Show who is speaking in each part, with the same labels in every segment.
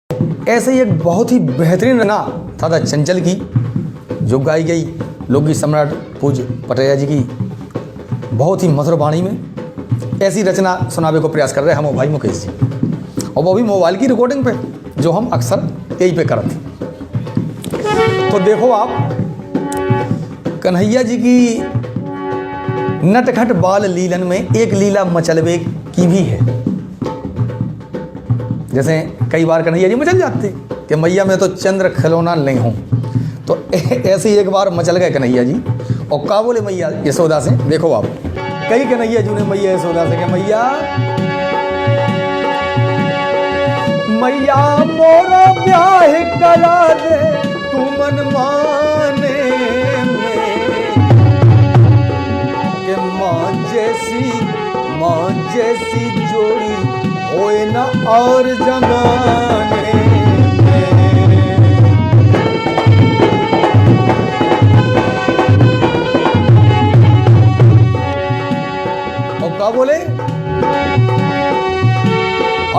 Speaker 1: ऐसे ही एक बहुत ही बेहतरीन रचना दादा चंचल की जो गाई गई लोकगीत सम्राट पूज्य पटैया जी की बहुत ही मधुर वाणी में ऐसी रचना सुनावे को प्रयास कर रहे हैं हम भाई मुकेश जी, और वो भी मोबाइल की रिकॉर्डिंग पे जो हम अक्सर यही पे करते। तो देखो आप, कन्हैया जी की नटखट बाल लीलन में एक लीला मचलवे की भी है। जैसे कई बार कन्हैया जी मचल जाते कि मैया मैं तो चंद्र खिलौना नहीं हूं, तो ऐसे ही एक बार मचल गए कन्हैया जी। और का बोले मैया यशोदा से, देखो आप, कई कन्हैया जी ने मैया यशोदा से कि मैया मैया मोरा ब्याह करा दे तू मन माने में, कि माँ जैसी जोड़ी होए ना और जमाने में। और क्या बोले,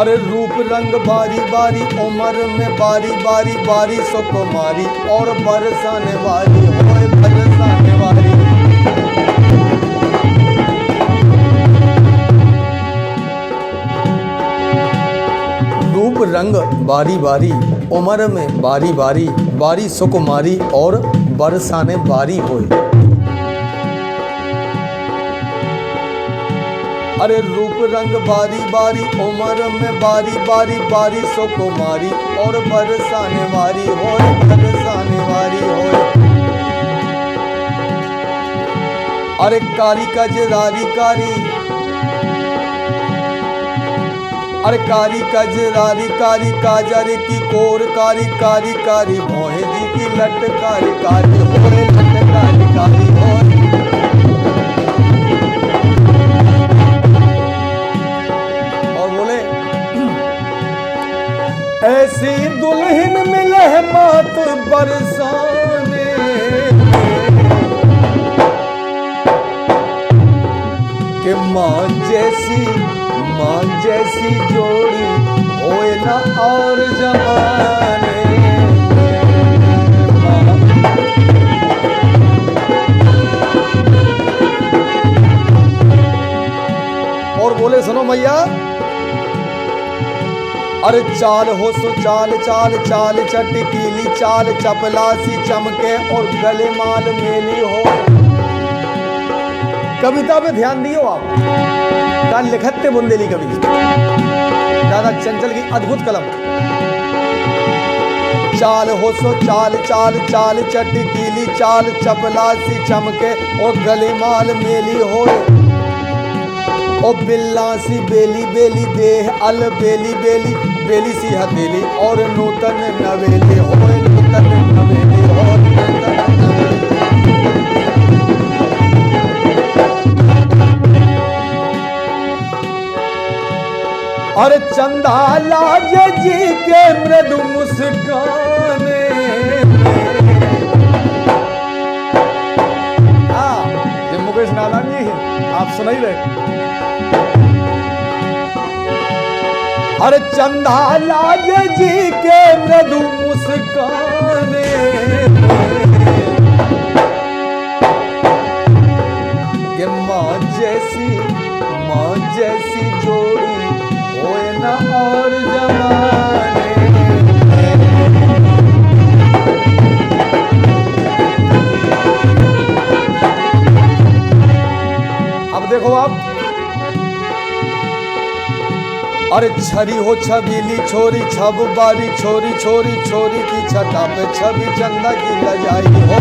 Speaker 1: अरे रूप रंग बारी बारी उम्र में बारी बारी बारी सो कुमारी और बरसाने वाली होए बरसाने वाली। रूप रंग बारी बारी उम्र में बारी बारी बारी सुकुमारी और बरसाने बारी होए। अरे रूप रंग बारी बारी उम्र में बारी बारी बारी सुकुमारी और बरसाने वाली होए बरसाने वाली होए। अरे कारी कजरारी कारी, अरे कारी कजरारी कारी काजर की कोर कारी कारी कारी मोहे जी की लट कारी कारी होए लट कारी कारी होए। और बोले ऐसी दुल्हन मिले मात बरसाने के माँ जैसी जोड़ी होए ना और जमाने में। और बोले सुनो मैया, अरे चाल हो सो चाल चाल चाल चटकीली चाल चपलासी चमके और गले माल मेली हो। कविता पे ध्यान दियो आप, कान लिखते बुंदेली कवि दादा चंचल की अद्भुत कलम। चाल हो सो चाल चाल चाल चटकीली चाल चपलासी चमके और गले माल मेली हो। ओ बिल्लासी बेली बेली देह अल बेली बेली बेली सी हथेली और नूतन नवेली हो नूतन नवेली हो। और चंदा लाज जी के मृदु मुस्काने ये मुकेश नालान जी है, आप सुनाई रहे। अरे चंदा लाज जी के मृदु मुस्काने ये माँ जैसी जोड़ी होए ना और जमाने में। अब देखो आप, अरे छरी हो छबीली छोरी छब बारी छोरी छोरी छोरी की छटा पे छवि चंदा की लजाई हो।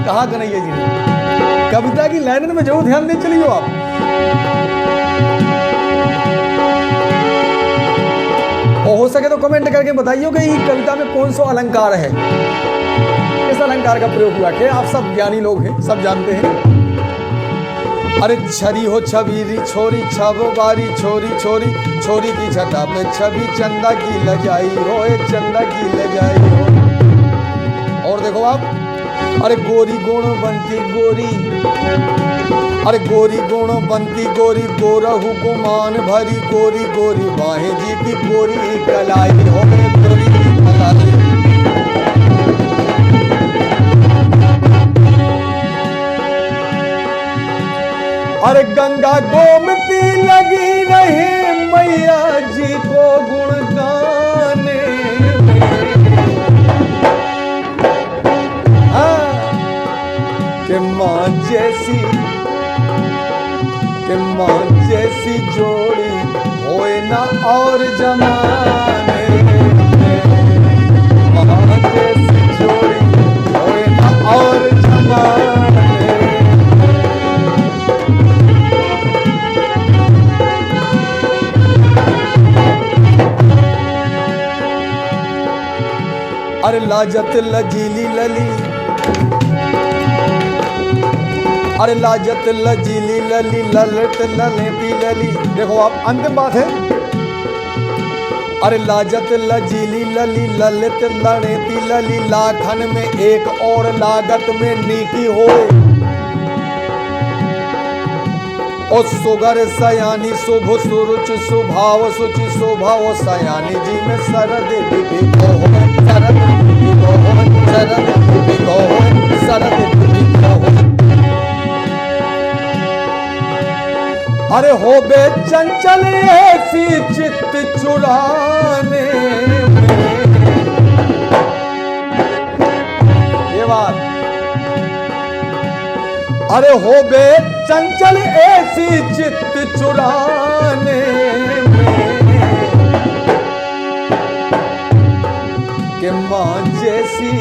Speaker 1: कहा कन्हैया जी ने, कविता की लाइन में जरूर ध्यान दे चलिए आप। और हो सके तो कमेंट करके बताइए कि ये कविता में कौन सा अलंकार है, किस अलंकार का प्रयोग हुआ है। आप सब ज्ञानी लोग हैं, सब जानते हैं। अरे छरी हो छबीली छोरी छब बारी छोरी छोरी छोरी की छटा पे छवि चंदा की लजाई हो चंदा की लजाई हो। और देखो आप, अरे गोरी गुण बनती गोरी अरे गोरी गुणवंती गोरी गोरहु गुमान भरी गोरी गोरी बाहें जी की गोरी कलाई हो गए गोरी कलाई। अरे गंगा गोमती लगी रही मैया जी को गुण गाने कि माँ जैसी जोड़ी होए ना और जमाने में, माँ जैसी जोड़ी होए ना और जमाने। अरे लाजत लजीली लली, अरे लाजत लजीली लली ललित ललेती लली। देखो आप अंतिम बात है। अरे लाजत लजीली लली ललित ललेती लली लाखन में एक और लागत में नीकी होए। और सुगर सयानी शुभ सुरुच सुभाव सुचि शोभा वो सयानी जी में शरद बिको हो शरद बिको हो शरद बिको हो शरद बिको हो। अरे हो बे चंचल ऐसी चित्त चुराने में, ये बात। अरे हो बे चंचल ऐसी चित्त चुराने में कि माँ जैसी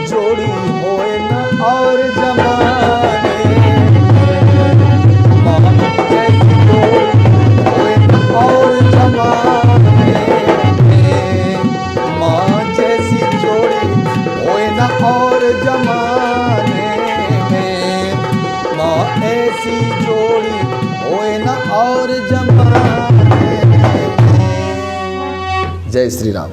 Speaker 1: जोड़ी होए न और जमाने। और जमाने में माँ जैसी जोड़ी होए ना और जमाने में, माँ ऐसी जोड़ी होए ना और जमाने में। जय श्री राम।